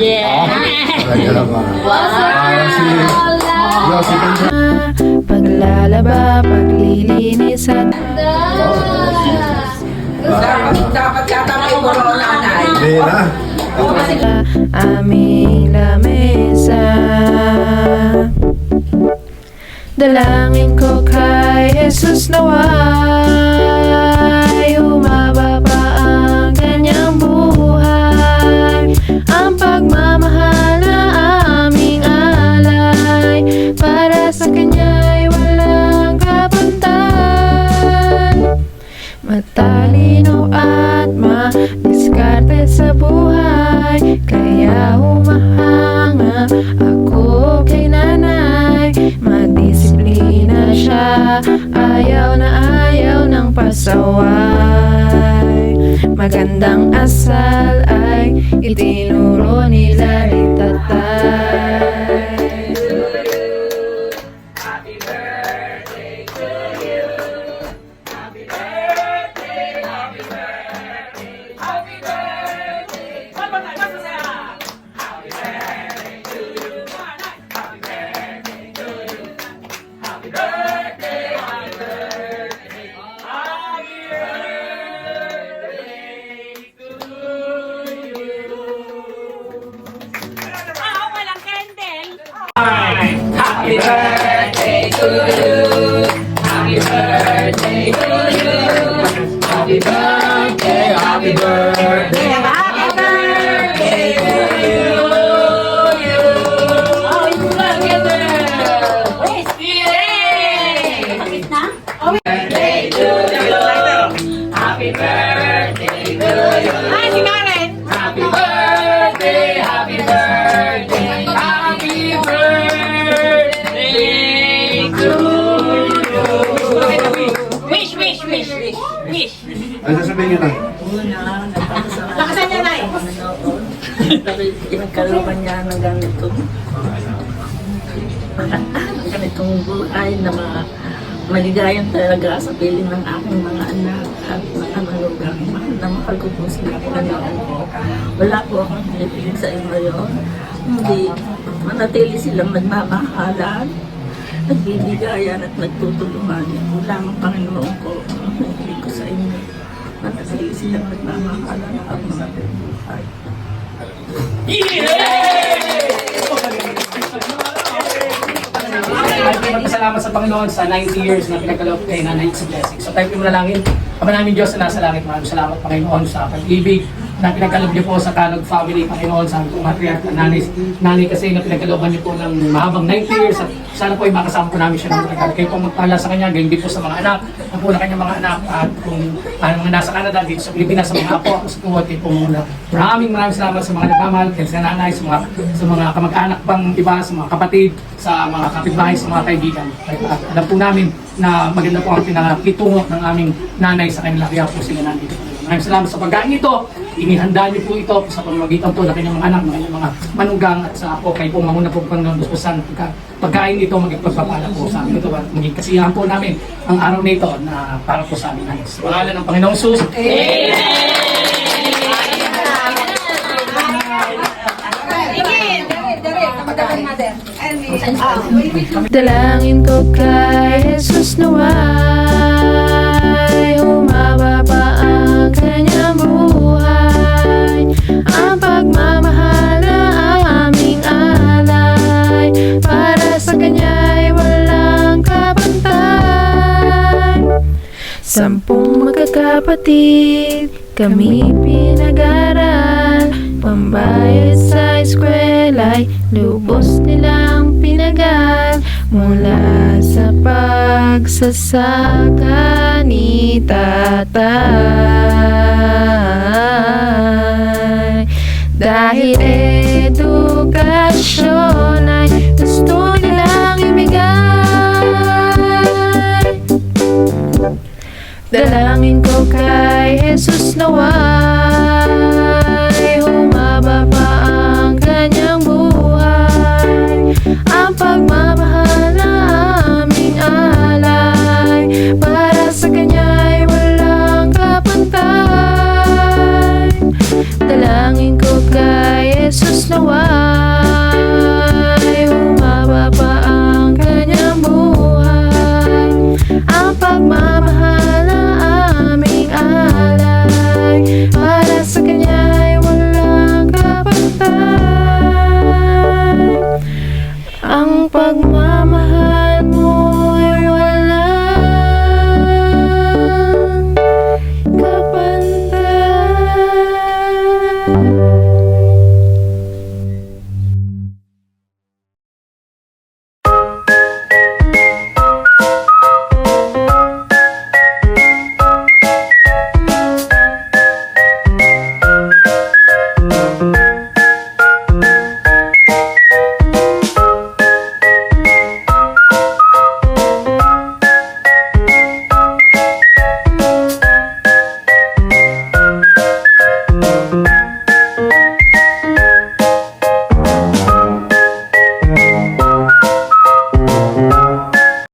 Yeah. Talaga naman. Si Yossi Paglalaba, paglilinis at Dapat yata may corona na. Hindi na. aming lamesa. Dalangin ko kay Jesus naway umaba pa ang kanyang buhay. Ang pagmamahal na aming alay para sa kanya'y walang kapantay. Matalino at madiskarte sa buhay, kaya humahanga ako kay nanay. Madisiplina siya, ayaw na ayaw ng pasaway. Magandang asal ay itinuro nila ni tatay. Happy birthday to you. Happy birthday to you. Happy birthday, happy birthday. Happy birthday to you. Oh, you look at that. Yay! Birthday to you. Happy birthday to you. Hi, si Karen. Happy birthday, happy birthday. Happy birthday to you. Wish. Ano sasabihin niyo na? Lakasan niya, Nay. Pinagkalooban niya ng ganitong buhay na maligayang talaga sa piling ng aking mga anak at mga manugang. Mahal na mahal ko po sila Panginoon ko. Wala po akong pinipilig sa inyo yun. Hindi, manatili silang nagmamahalan, nagbibigayan at nagtutulungan. Wala ang Panginoon ko. Pinipilig ko sa inyo. Manatili silang nagmamahalan at mga buhay. Magpasalamat sa Panginoon sa 90 years na pinagkaloob kay Nanay sa blessing. So tayo manalangin. Ama namin Diyos na nasa langit, maraming salamat Panginoon sa pag-ibig na pinagkaloob niyo po sa Tanog family, Panginoon, sa aming matriarch na nanay kasi na pinagkalooban niyo po ng mahabang 90 years at sana po ay makasama po namin siya ng matagal. Kayo po magpala sa kanya, ganyan din po sa mga anak, ang po na kanyang mga anak at kung mga nasa Canada, dito sa Pilipinas, sa mga apo, sa tuwad kayo po muna. Maraming salamat sa mga nagmamahal, kaya sa nanay, sa mga kamag-anak pang iba, sa mga kapatid, sa mga kapitbahay, sa mga kaibigan. At alam po namin na maganda po ang pinakitungo ng aming nanay sa kanila, kaya po sila nandito. Maraming salamat sa pagkain ito. Inihanda niyo po ito sa pamamagitan po ng kanyang mga anak, ng mga manugang at sa ako kayo po manguna po Panginoon Buspusan. Pagkain ito maging pagpapala po sa amin ito at maging kasiyahan po namin ang araw na ito na para po sa amin. Sa pangalan ng Panginoong Jesus. Dalangin ko kay Jesus naway humaba pa ang kanyang buhay. Ang pagmamahal na aming alay para sa kanya'y walang kapantay. 10 magkakapatid kami pinag-aral, pambayad sa eskwela'y lubos nilang pinagal. Mula sa pagsasaka ni tatay, dahil edukasyon ay gusto nilang ibigay. Dalangin ko kay Jesus naway humaba pa ang kanyang buhay. Ang pagmamahal na aming alay para sa kanya'y walang kapantay. Dalangin ko kay Jesus naway pagmamahal